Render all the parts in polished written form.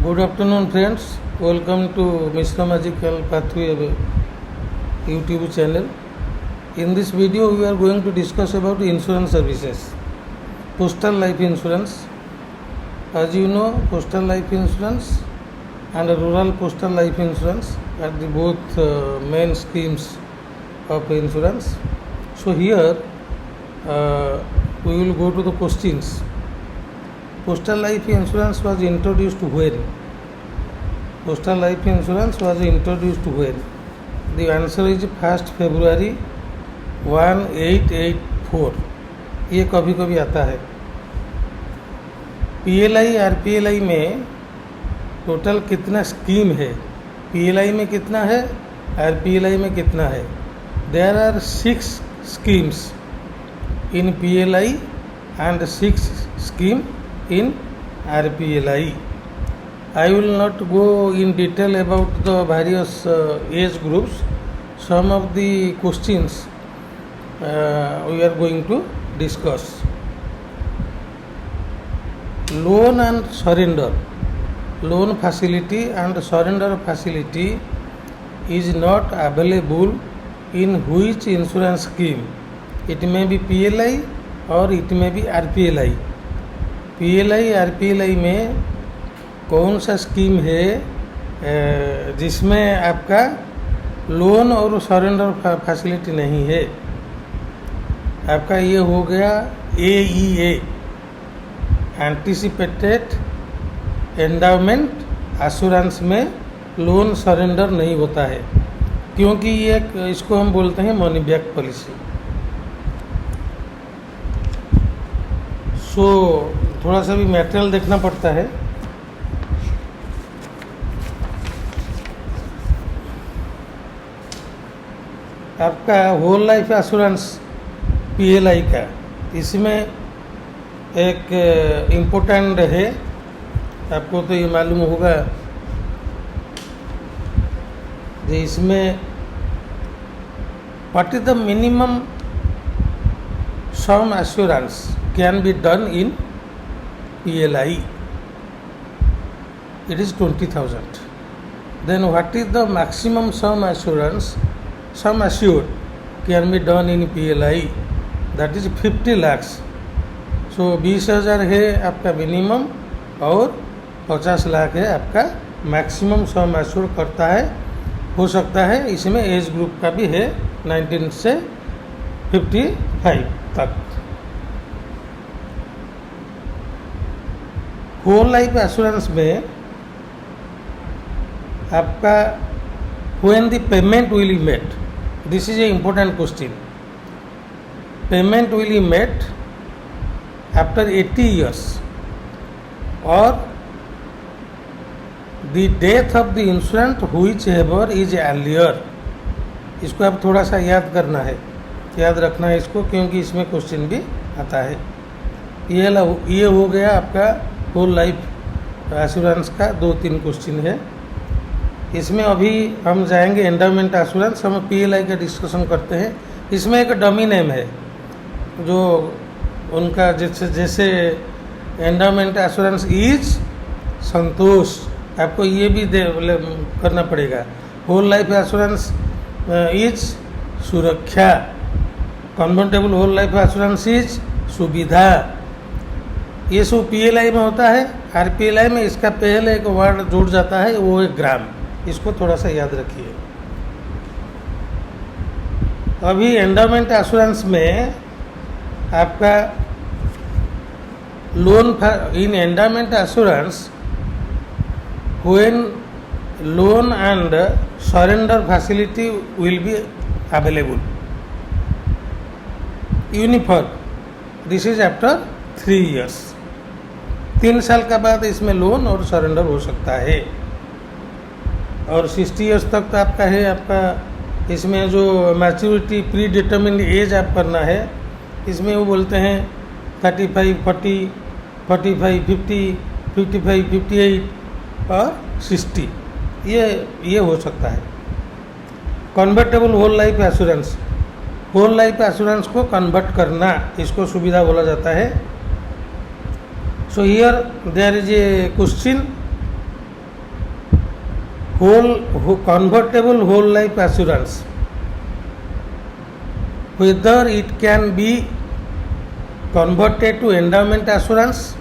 Good afternoon, friends. Welcome to Mishra Magical Pathway YouTube channel. In this video, we are going to discuss about insurance services. Postal life insurance. As you know, postal life insurance and rural postal life insurance are the both main schemes of insurance. So here we will go to the questions. Postal life insurance was introduced when? Postal life insurance was introduced when? The answer is 1st February 1884. ये कभी कभी आता है. PLI RPLI में total कितना scheme है? PLI में कितना है, आरपीएलआई में कितना है? There are 6 schemes in PLI and 6 scheme in RPLI. I will not go in detail about the various age groups. Some of the questions we are going to discuss. Loan and surrender. Loan facility and surrender facility is not available in which insurance scheme? It may be PLI or it may be RPLI. PLI RPLI में कौन सा scheme है जिसमें आपका loan और surrender facility नहीं है? आपका ये हो गया AEA, एंटिसिपेटेड एंडाउमेंट एश्योरेंस में लोन सरेंडर नहीं होता है, क्योंकि ये इसको हम बोलते हैं मनी बैक पॉलिसी. सो थोड़ा सा भी मटेरियल देखना पड़ता है. आपका होल लाइफ एश्योरेंस पीएलआई का, इसमें एक इम्पोर्टेंट है, आपको तो ये मालूम होगा कि इसमें what is the minimum some assurance can be done in PLI. It is 20,000. Then what is the maximum sum assurance, sum assured can be done in PLI? That is 50 lakhs. So 20,000 है आपका minimum और 50 लाख है आपका maximum सम assure करता है. हो सकता है इसमें एज ग्रुप का भी है 19 से 55 तक. होल लाइफ एश्योरेंस में आपका when the payment will be made, this is A important question. Payment will be made after 80 years और the death of the insurance which ever is earlier. इसको आप थोड़ा सा याद करना है, याद रखना है इसको, क्योंकि इसमें क्वेश्चन भी आता है. ये हो गया आपका होल लाइफ एश्योरेंस का 2-3 क्वेश्चन है. इसमें अभी हम जाएंगे एंडाउमेंट एश्योरेंस. हम पीएलआई का डिस्कशन करते हैं. इसमें एक डमी नेम है जो उनका, जैसे एंडाउमेंट एश्योरेंस इज संतोष, आपको ये भी करना पड़ेगा. Whole life assurance is Suraksha, convertible whole life assurance is Suvidha. ये सब पीएलआई में होता है. आरपीएलआई में इसका पहले एक वर्ड जुड़ जाता है, वो है ग्राम. इसको थोड़ा सा याद रखिए. अभी एंडाउमेंट एश्योरेंस में आपका loan in endowment assurance when loan and surrender facility will be available uniform. This is after 3 years. 3 साल का बाद इसमें लोन और सरेंडर हो सकता है. और 60 years तक तो आपका है. आपका इसमें जो मैच्योरिटी प्री डिटर्मिन्ड एज आप करना है, इसमें वो बोलते हैं 35, 40, 45, 50, 55, 58 और 60. ये हो सकता है. Convertible whole life assurance, whole life assurance को कन्वर्ट करना, इसको सुविधा बोला जाता है. So here there is a question convertible whole life assurance, whether it can be converted to endowment assurance.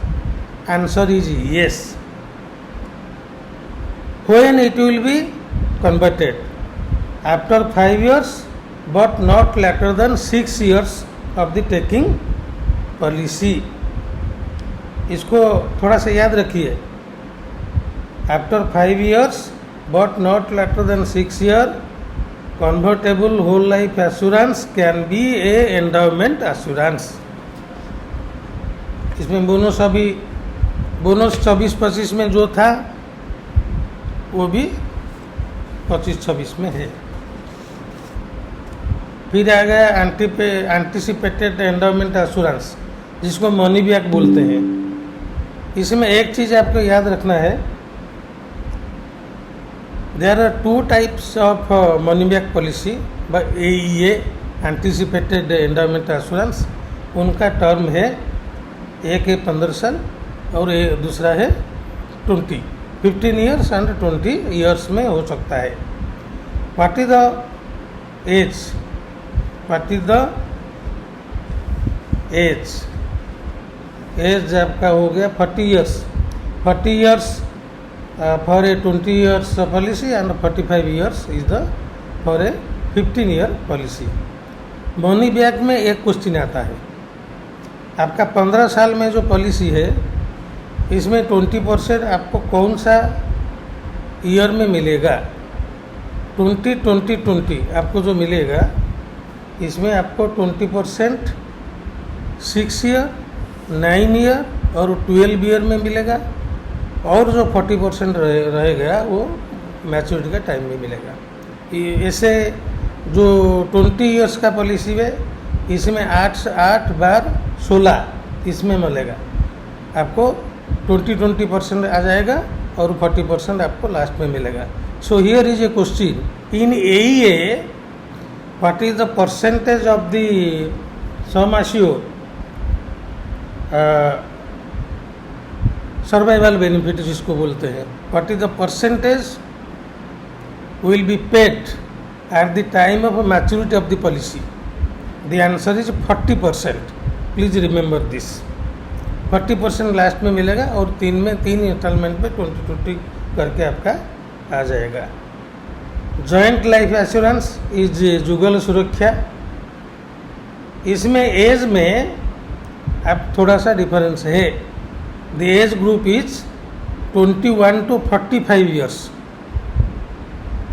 Answer is yes. When it will be converted? After 5 years, but not later than 6 years of the taking policy. इसको थोड़ा सा याद रखिए. After 5 years, but not later than 6 years, convertible whole life assurance can be a endowment assurance. इसमें bonus 24-25 में जो था वो भी 25-26 में है. फिर आ गया एंटिसिपेटेड एंडाउमेंट एश्योरेंस, जिसको मनी बैक बोलते हैं. इसमें एक चीज़ आपको याद रखना है, there are 2 types of money back policy. AEA anticipated endowment assurance, उनका टर्म है, एक है 15 साल और दूसरा है 15 ईयर्स एंड 20 ईयर्स में हो सकता है. What is the age? Age आपका हो गया 40 years for a 20 years policy and 45 years is the for a 15 year policy. Money back में एक क्वेश्चन आता है, आपका 15 साल में जो पॉलिसी है इसमें 20% आपको कौन सा ईयर में मिलेगा? 20 आपको जो मिलेगा इसमें आपको 20% 6 ईयर, 9 ईयर और 12 ईयर में मिलेगा, और जो 40% रहेगा वो मैच्योरिटी का टाइम में मिलेगा. ऐसे जो 20 ईयर्स का पॉलिसी है इसमें 8 बार 16 इसमें मिलेगा आपको 20% आ जाएगा और 40% आपको लास्ट में मिलेगा. सो here is a question in AEA, what is the percentage of the sum assured survival benefit जिसको बोलते हैं, what is the percentage will be paid at the time of maturity of the policy? The answer is 40%. Please remember this. 40% last में मिलेगा और 3 instalment में 20 करके आपका आ जाएगा. जॉइंट लाइफ एश्योरेंस इज जुगल सुरक्षा. इसमें एज में आप थोड़ा सा डिफरेंस है. The age group is 21 to 45 years.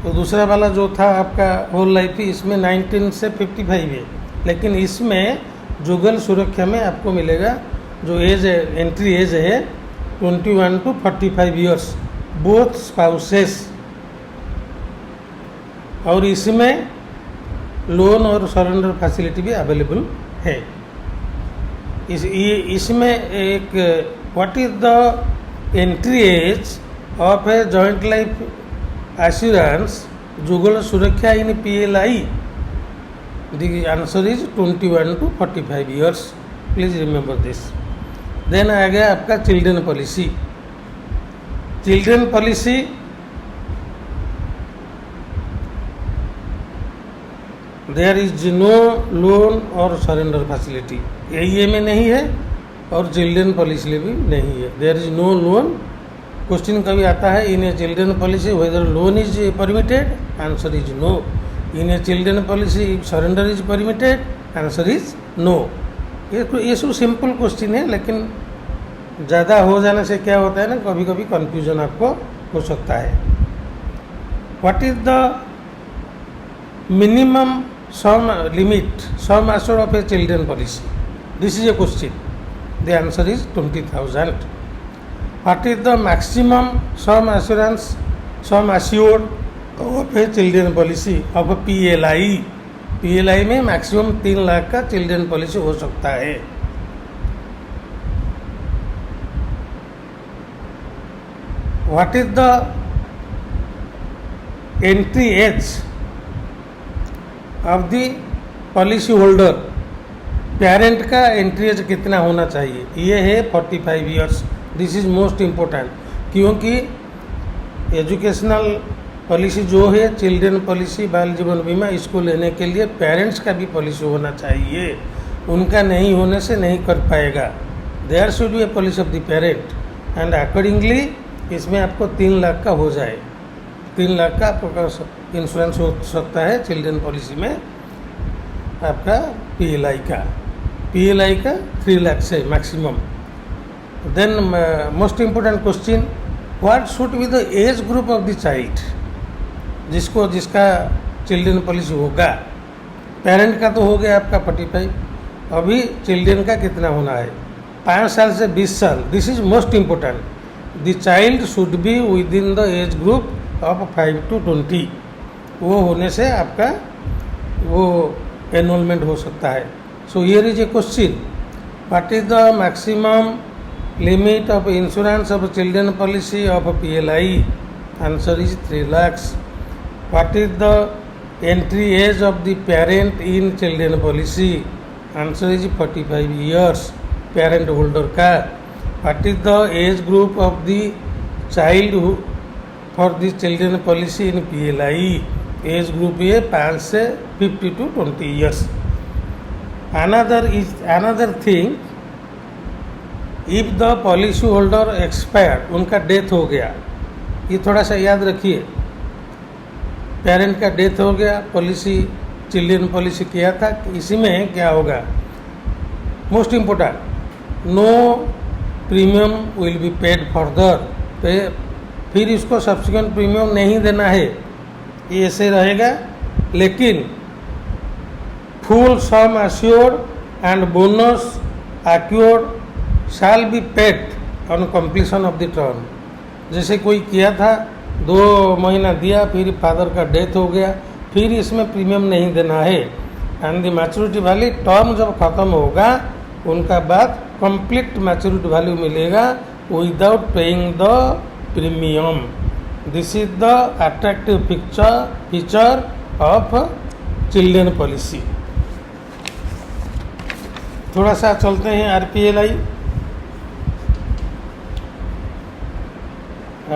तो दूसरा वाला जो था आपका होल लाइफ इसमें 19 से 55 है, लेकिन इसमें जुगल सुरक्षा में आपको मिलेगा जो एज एंट्री एज है 21 to 45 ईयर्स, बोथ स्पाउसेस. और इसमें लोन और सरेंडर फैसिलिटी भी अवेलेबल है. इसमें एक what is the entry age of a joint life assurance Yugal Suraksha in PLI? The answer is 21 to 45 years. Please remember this. Then आ गया आपका children policy. Children policy there is no loan और surrender facility. AEA में नहीं है और children policy में भी नहीं है. There is no loan. Question कभी आता है in a children policy whether loan is permitted? Answer is no. In a children policy surrender is permitted? Answer is no. ये सब सिंपल क्वेश्चन है, लेकिन ज़्यादा हो जाने से क्या होता है ना, कभी कभी कंफ्यूजन आपको हो सकता है. What is the minimum sum limit sum assured of a children policy? This is a question. The answer is 20,000. What is the maximum sum assurance sum assured of a children policy of PLI? PLI में maximum 3 lakh का children policy हो सकता है. What is the entry age of the policy holder? Parent का entry age कितना होना चाहिए? ये है 45 years. This is most important, क्योंकि एजुकेशनल पॉलिसी जो है चिल्ड्रन पॉलिसी बाल जीवन बीमा, इसको लेने के लिए पेरेंट्स का भी पॉलिसी होना चाहिए। उनका नहीं होने से नहीं कर पाएगा। There should be a policy of the parent and accordingly इसमें आपको 3 लाख का हो जाए। 3 लाख का आपका इंश्योरेंस हो सकता है चिल्ड्रन पॉलिसी में। आपका पीएलआई का 3 लाख से maximum. Then most important question, what should be the age group of the child, जिसका चिल्ड्रन पॉलिसी होगा। पेरेंट का तो हो गया आपका 45, अभी चिल्ड्रन का कितना होना है, 5 साल से 20 साल। This is most important. The child should be with in the age group of 5 to 20। वो होने से आपका वो एनरोलमेंट हो सकता है। सो here is a question, what is the maximum limit of insurance of children policy of PLI? Answer is 3 lakhs। What is the entry age of the parent in children policy? Answer is 45 years parent holder का। What is the age group of the child who for the children policy in PLI? Age group है 5 से 50 to 20 years। Another thing, if the policy holder expired, उनका death हो गया, ये थोड़ा सा याद रखिए। पेरेंट का डेथ हो गया, पॉलिसी चिल्ड्रन पॉलिसी किया था, इसी में क्या होगा, most important, no premium will be paid further. फिर इसको सब्सिक्वेंट प्रीमियम नहीं देना है, ये ऐसे रहेगा। लेकिन full sum assured and bonus accrued shall be paid on completion of the term. जैसे कोई किया था, 2 महीना दिया, फिर फादर का डेथ हो गया, फिर इसमें प्रीमियम नहीं देना है। And the maturity value term जब खत्म होगा उनका बाद कंप्लीट मैच्योरिटी वैल्यू मिलेगा without paying the premium. This is the attractive feature of children policy. थोड़ा सा चलते हैं RPLI।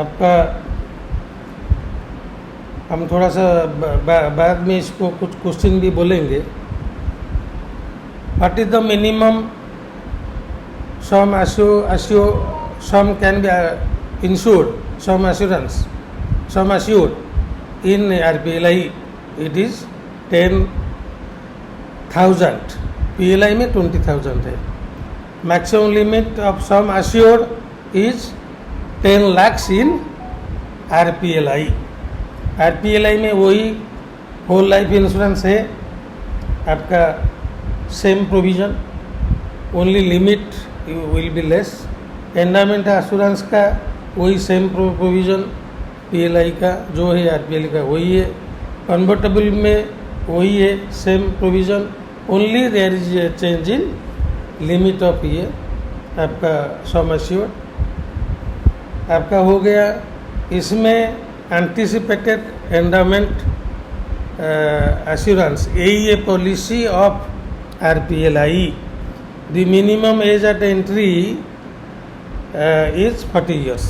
आपका हम थोड़ा सा बाद में इसको कुछ क्वेश्चन भी बोलेंगे। What is the minimum sum can be insured, sum assured in RPLI? It is 10,000। PLI में 20,000 है। Maximum limit of sum assured is 10 lakhs in RPLI। RPLI में वही होल लाइफ इंश्योरेंस है आपका, same provision, only limit will be less. Endowment assurance का वही same provision PLI का जो है RPLI का वही है। कन्वर्टेबल में वही है, same provision, only there is a change in limit of ये आपका सम अश्योर्ड आपका हो गया। इसमें एंटीसिपेटेड एंडामेंट एश्योरेंस, यही है policy of RPLI। The minimum age at entry is 40 years।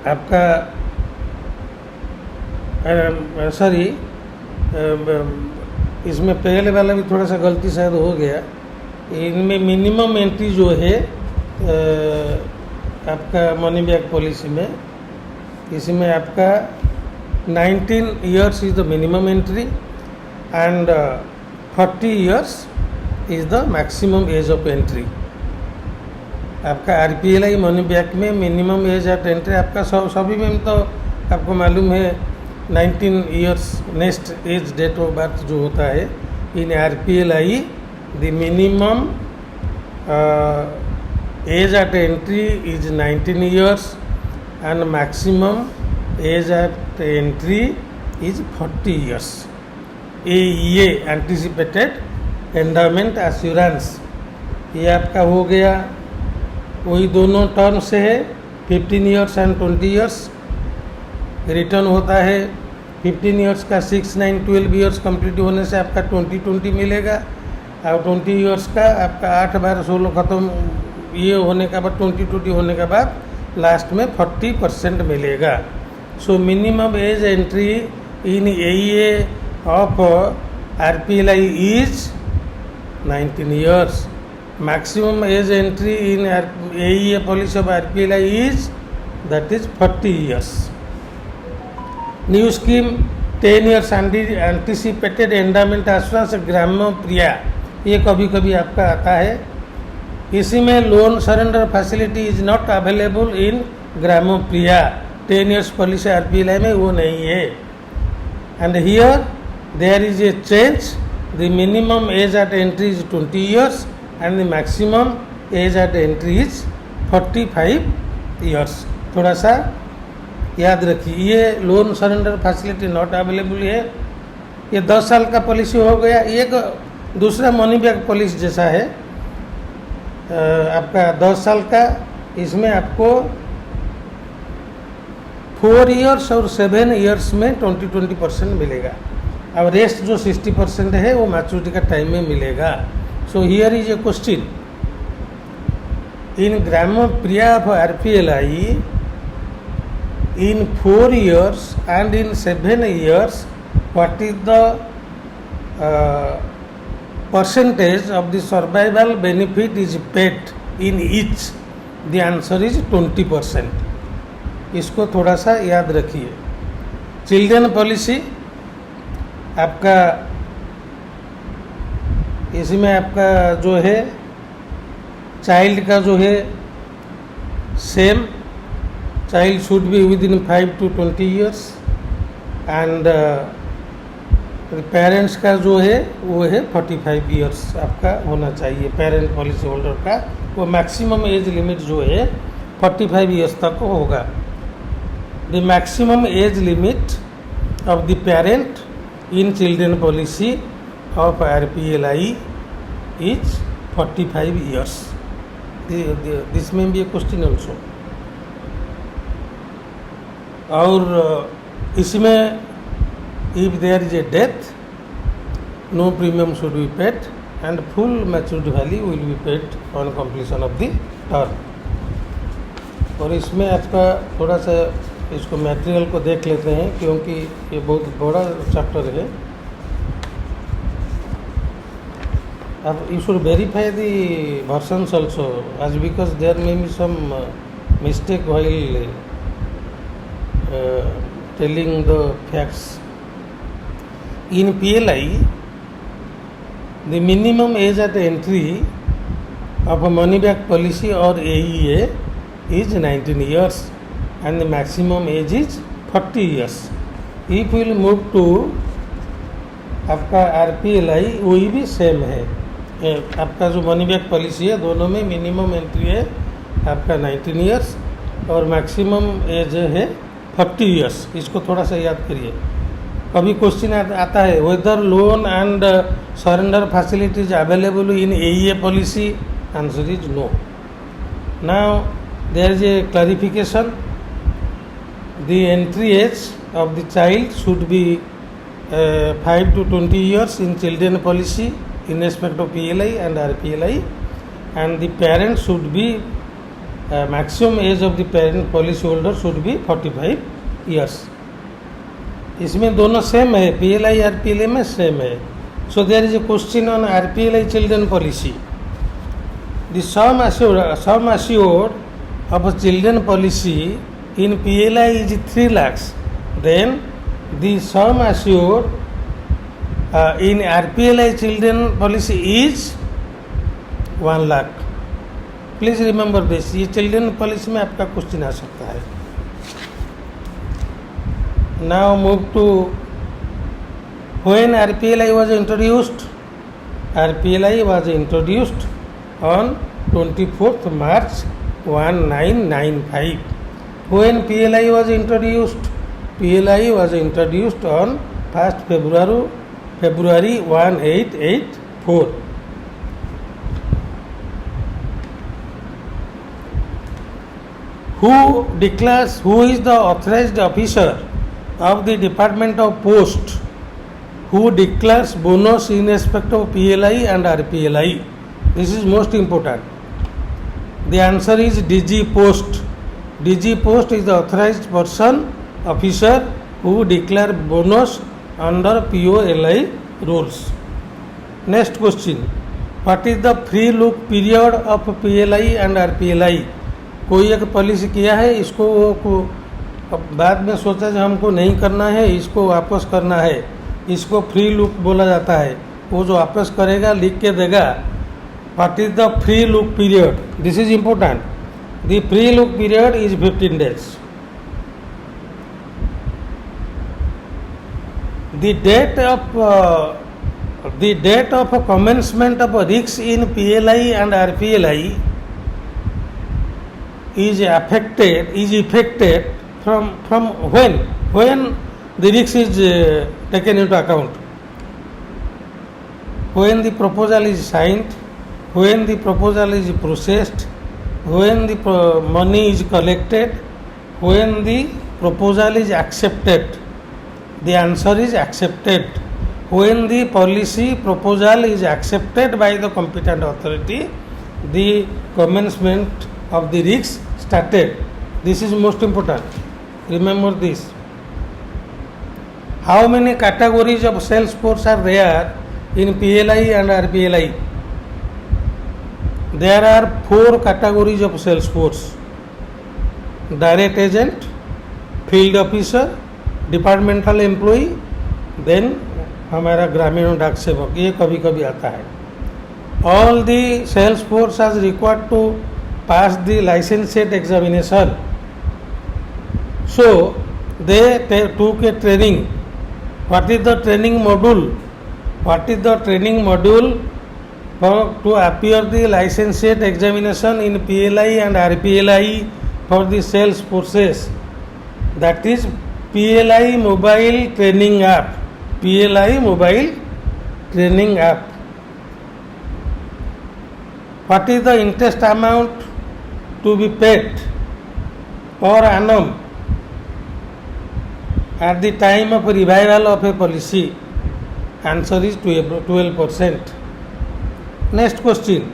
आपका सॉरी, इसमें पहले वाला भी थोड़ा सा गलती शायद हो गया। इनमें मिनिमम एंट्री जो है आपका मनी बैक पॉलिसी में, इसमें आपका 19 years is the minimum entry and 40 years is the maximum age of entry. आपका RPLI मनी बैक में मिनिमम एज ऑफ एंट्री आपका सभी में तो आपको मालूम है 19 years next age date of birth जो होता है। In RPLI the minimum age at entry is 19 years and maximum age at entry is 40 years। ये एंटिसिपेटेड एंडामेंट एश्योरेंस ये आपका हो गया। वही दोनों टर्म से है, 15 years एंड 20 years। रिटर्न होता है 15 years का 6, 9, 12 years कंप्लीट होने से आपका 2020 मिलेगा, और 20 years का आपका 8, 12, 16 खत्म ये होने के बाद 2020 होने के बाद लास्ट में 40% मिलेगा। So minimum age entry in AEA of RPLI is 19 years. Maximum age entry in AEA policy of RPLI is, that is 40 years. New scheme 10 years anticipated endowment assurance ग्राम्य प्रिया, ये कभी कभी आपका आता है। इसी में loan surrender facility is not available in ग्राम्य प्रिया, 10 years पॉलिसी RPLI में वो नहीं है। And here there is a change, the minimum age at entry is 20 years and the maximum age at entry is 45 years। थोड़ा सा याद रखिए, ये loan surrender facility not available है, ये 10 साल का पॉलिसी हो गया। एक दूसरा मनी बैक पॉलिसी जैसा है आपका 10 साल का, इसमें आपको 4 years और 7 years में 20% मिलेगा। अब रेस्ट जो 60% है वो मैच्योरिटी का टाइम में मिलेगा। So here is a question. In Gramma Priya of RPLI, in 4 years and in 7 years, what is the percentage of the survival benefit is paid in each? The answer is 20%. इसको थोड़ा सा याद रखिए। Children policy आपका, इसमें आपका जो है चाइल्ड का जो है same, child should be with in 5 to 20 years and parents का जो है वो है 45 years आपका होना चाहिए। पेरेंट पॉलिसी होल्डर का वो मैक्सिमम एज लिमिट जो है 45 years तक होगा। The maximum age limit of the parent in children policy of RPLI is 45 years. This may be a question also. और इसमें if there is a death, no premium should be paid and full maturity value will be paid on completion of the term. और इसमें आपका थोड़ा सा इसको material को देख लेते हैं क्योंकि ये बहुत बड़ा चैप्टर है। You should verify the versions also, as because there may be some mistake while telling the facts. In PLI, the minimum age at entry of a money back policy or AEA is 19 years and the maximum age is 40 years. If we will move to आपका RPLI, वही भी same है। आपका जो money back policy है दोनों में minimum entry है आपका 19 years और मैक्सिमम एज है 40 years। इसको थोड़ा सा याद करिए। कभी क्वेश्चन आता है whether loan and surrender facilities available in AEA policy, answer is no. Now there is a clarification, the entry age of the child should be 5 to 20 years in children policy in respect of PLI and RPLI, and the parent should be maximum age of the parent policy holder should be 45 years। इसमें दोनों same है, PLI RPLI में same है। So there is a question on RPLI children policy. The sum assured of a children policy in PLI is 3 lakhs, then the sum assured in RPLI children policy is 1 lakh। Please remember this, ये children policy में आपका question आ सकता है। Now move to when RPLI was introduced। RPLI was introduced on 24th March 1995। When PLI was introduced? PLI was introduced on 1st February 1884। Who is the authorized officer of the Department of Post who declares bonus in respect of PLI and RPLI? This is most important. The answer is DG Post, DG post is the authorized person officer who declare bonus under POLI rules. Next question, what is the free look period of PLI and RPLI? कोई एक policy किया है, इसको बाद में सोचा जो हमको नहीं करना है, इसको वापस करना है, इसको फ्री लुक बोला जाता है. वो जो वापस करेगा लिख के देगा what is the free look period. This is important. The free look period is 15 days. The date of commencement of risks in PLI and RPLI is affected from when the risk is taken into account. When the proposal is signed, when the proposal is processed, when the money is collected, when the proposal is accepted. The answer is accepted. When the policy proposal is accepted by the competent authority, the commencement of the risks started. This is most important. Remember this. How many categories of sales force are there in PLI and RPLI? There are 4 categories of sales force. Direct agent, field officer, departmental employee, then हमारा ग्रामीण डाक सेवक, ये कभी कभी आता है. All the sales force are required to pass the licensed examination. So they took a training. What is the training module? What is the training module for to appear the licensed examination in PLI and RPLI for the sales forces? That is PLI mobile training app. PLI mobile training app. What is the interest amount to be paid per annum at the time of revival of a policy? Answer is 12%. Next question,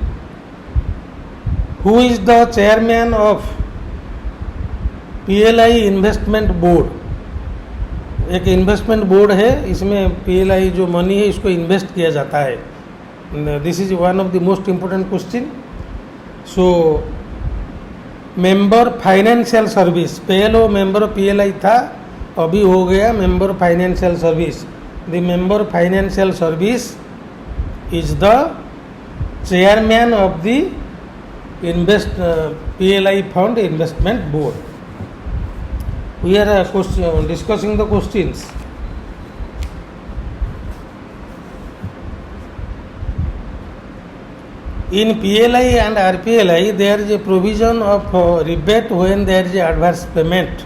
who is the chairman of PLI investment board? एक investment board है, इसमें PLI जो money है इसको invest किया जाता है. This is one of the most important question. So member financial service, पहले मेंबर PLI था, अभी हो गया member financial service. The member financial service is the chairman of the PLI fund investment board. We are discussing the questions. In PLI and RPLI, there is a provision of rebate when there is adverse payment.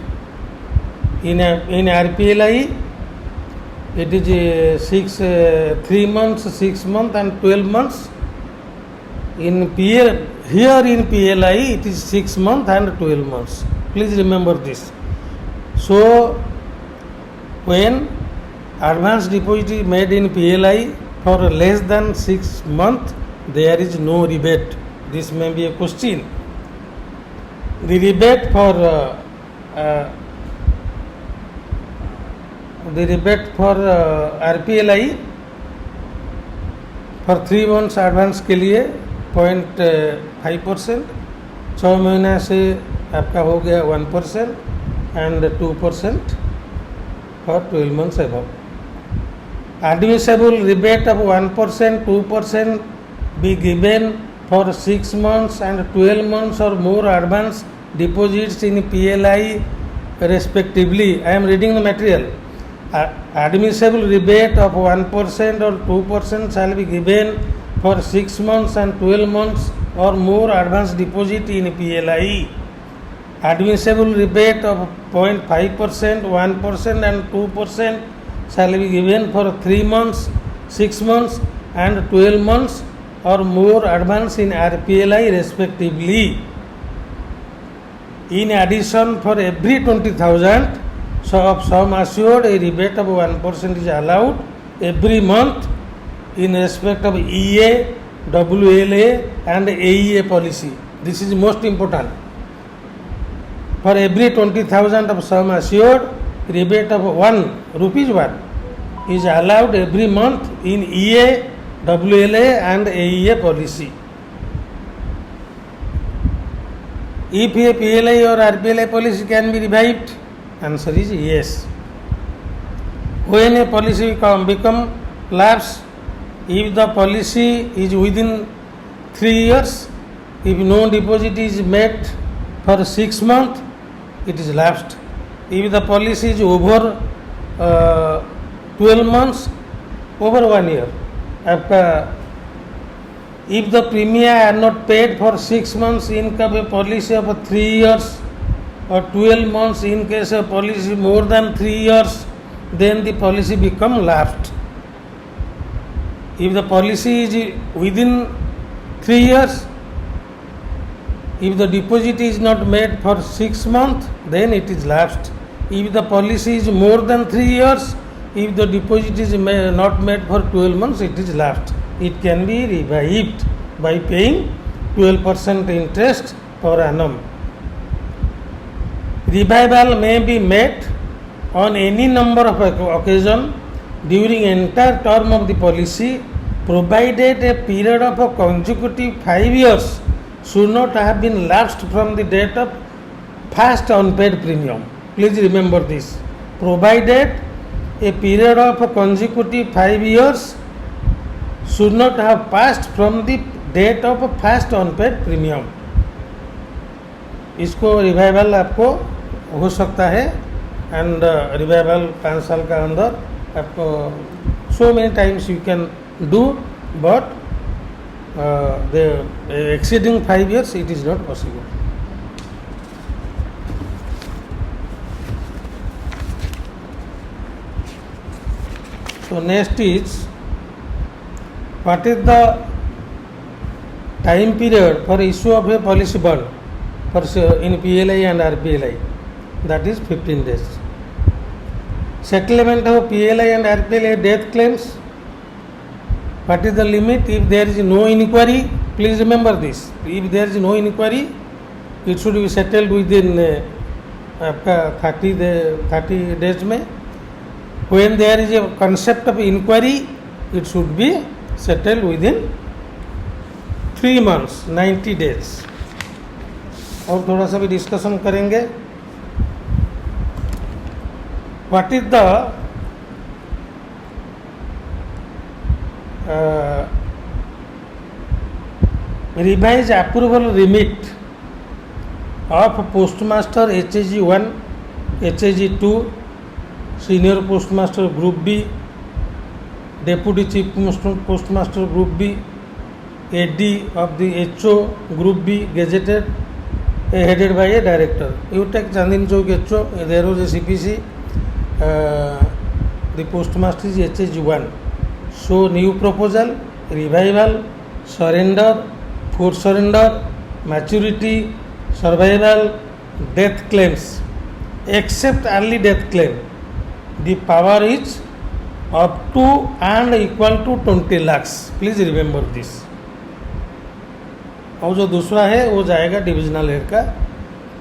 In RPLI, it is 3 months, 6 months, and 12 months. Here in PLI, it is 6 months and 12 months. Please remember this. So, when advance deposit is made in PLI for less than 6 months, there is no rebate. This may be a question. The rebate for RPLI for 3 months advance के लिए 0.5%, 6 महीना से आपका हो गया 1%, and 2% for 12 months above. Admissible rebate of 1%, 2% be given for 6 months and 12 months or more advance deposits in PLI respectively. I am reading the material. Admissible rebate of 1% or 2% shall be given for 6 months and 12 months or more advance deposit in PLI. Admissible rebate of 0.5%, 1% and 2% shall be given for 3 months, 6 months and 12 months or more advance in RPLI respectively. In addition, for every 20,000 of sum assured, a rebate of 1% is allowed every month in respect of EA, WLA and AEA policy. This is most important. For every 20,000 of sum assured, rebate of 1 rupees 1 is allowed every month in EA, WLA and AEA policy. If a PLI or RPLI policy can be revived, answer is yes. When a policy become lapse, if the policy is within 3 years, if no deposit is made for 6 months, it is lapsed. If the policy is over 12 months, over 1 year. If the premia are not paid for 6 months in case of a policy of 3 years, or 12 months in case of policy more than 3 years, then the policy become lapsed. If the policy is within 3 years, if the deposit is not made for 6 months, then it is lapsed. If the policy is more than 3 years, if the deposit is not made for 12 months, it is lapsed. It can be revived by paying 12% interest per annum. Revival may be made on any number of occasions during entire term of the policy, provided a period of a consecutive 5 years should not have been lapsed from the date of first unpaid premium. Please remember this. Provided a period of a consecutive 5 years should not have passed from the date of first unpaid premium. इसको revival आपको हो सकता है, and revival 5 साल का अंदर आपको so many times you can do, but the exceeding 5 years it is not possible. So next is, what is the time period for issue of a policy bond for in PLI and RPLI? That is 15 days. Settlement of PLI and RPLI death claims. What is the limit? If there is no inquiry, please remember this. If there is no inquiry, it should be settled within 30 days में. When there is a concept of inquiry, it should be settled within 3 months, 90 days. और थोड़ा सा भी discussion करेंगे. What is the revised approval remit of postmaster HAG 1, HAG 2, senior postmaster group B, deputy chief postmaster group B, AD of the HO group B gazetted, headed by a director. You take Chandni Chowk HO, there was a CPC, the postmaster is HAG 1. So new proposal, revival, surrender, forced surrender, maturity, survival, death claims. Except early death claim, the power is up to and equal to 20 lakhs. Please remember this. और जो दूसरा है वो जाएगा divisional head का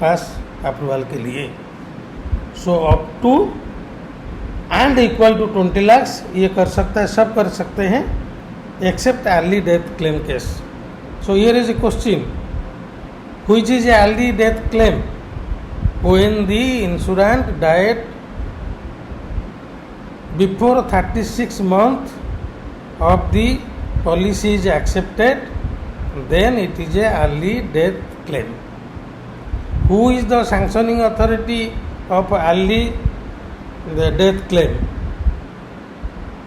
पास approval के लिए. So up to and equal to 20 lakhs ये कर सकता है, सब कर सकते हैं except early death claim case. So here is a question, which is early death claim? When the insurance died before 36 months of the policy is accepted, then it is a early death claim. Who is the sanctioning authority of early death claim?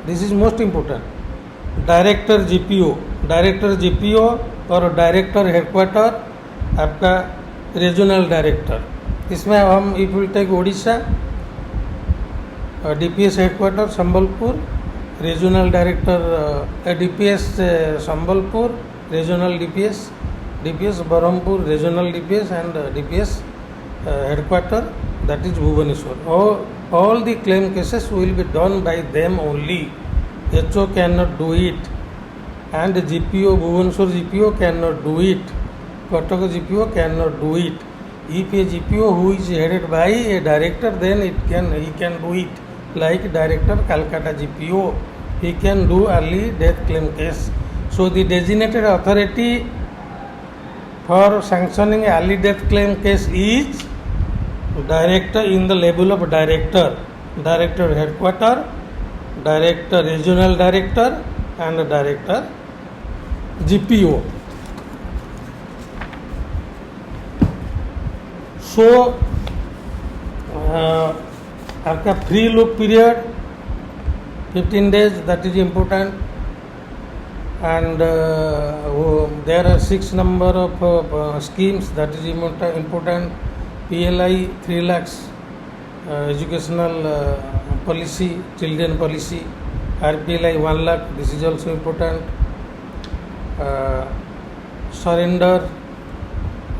This is most important. Director GPO, director GPO और director headquarter आपका regional director. इसमें हम if will take Odisha, DPS headquarter Sambalpur, regional director DPS Sambalpur, regional DPS Berhampur, regional DPS and DPS headquarter, that is Bhubaneswar. All the claim cases will be done by them only. HO cannot do it, and GPO, Bhubaneswar GPO cannot do it, Kataka GPO cannot do it. If a GPO who is headed by a director, then he can do it like director Calcutta GPO. He can do early death claim case. So the designated authority for sanctioning early death claim case is director in the level of director, director headquarter, director regional director, and director GPO. So आपका free look period 15 days, that is important, and there are 6 number of schemes, that is important. PLI 3 lakhs, educational policy, children policy. RPLI 1 lakh, this is also important. Surrender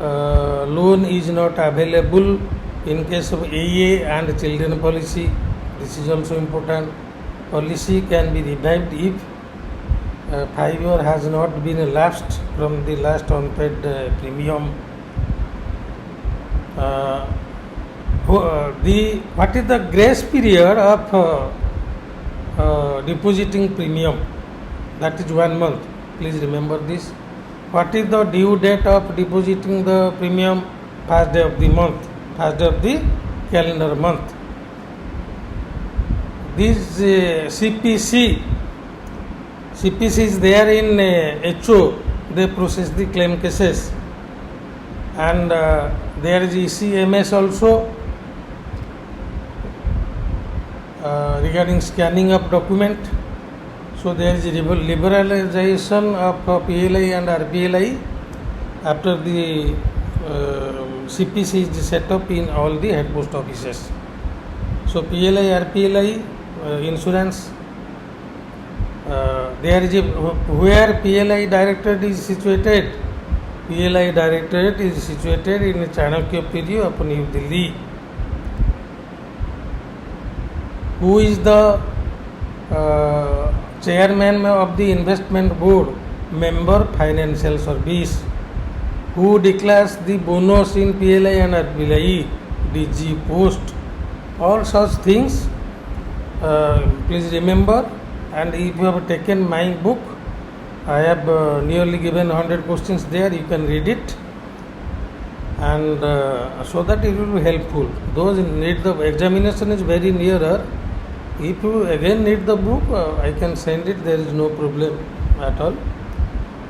loan is not available in case of AA and children policy, this is also important. Policy can be revived if 5 years has not been elapsed from the last unpaid premium. What is the grace period of depositing premium? That is 1 month. Please remember this. What is the due date of depositing the premium? First day of the month, first day of the calendar month. This CPC is there in HO. They process the claim cases, and there is ECMS also regarding scanning of document. So there is liberalization of PLI and RPLI after the CPC is set up in all the head post offices. So PLI, RPLI insurance, there is where PLI directorate is situated. PLI directorate is situated in Chanakya of New Delhi. Who is the chairman of the investment board? Member financial service. Who declares the bonus in PLI and RPLI? DG post. All such things please remember, and if you have taken my book, I have nearly given 100 questions there, you can read it, and so that it will be helpful. Those need the examination is very nearer. If you again need the book, I can send it, there is no problem at all.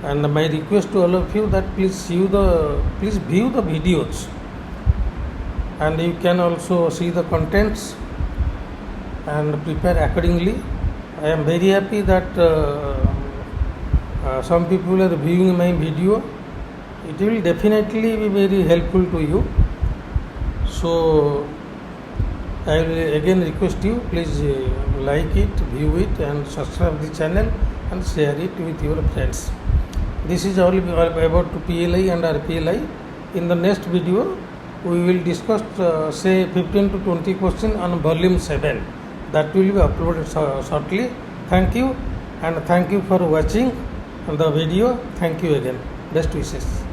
And my request to all of you that please view the videos, and you can also see the contents and prepare accordingly. I am very happy that some people are viewing my video. It will definitely be very helpful to you. So I will again request you, please like it, view it, and subscribe the channel and share it with your friends. This is all about PLI and RPLI. In the next video, we will discuss say 15 to 20 questions on volume 7. That will be uploaded shortly. Thank you, and thank you for watching the video. Thank you again. Best wishes.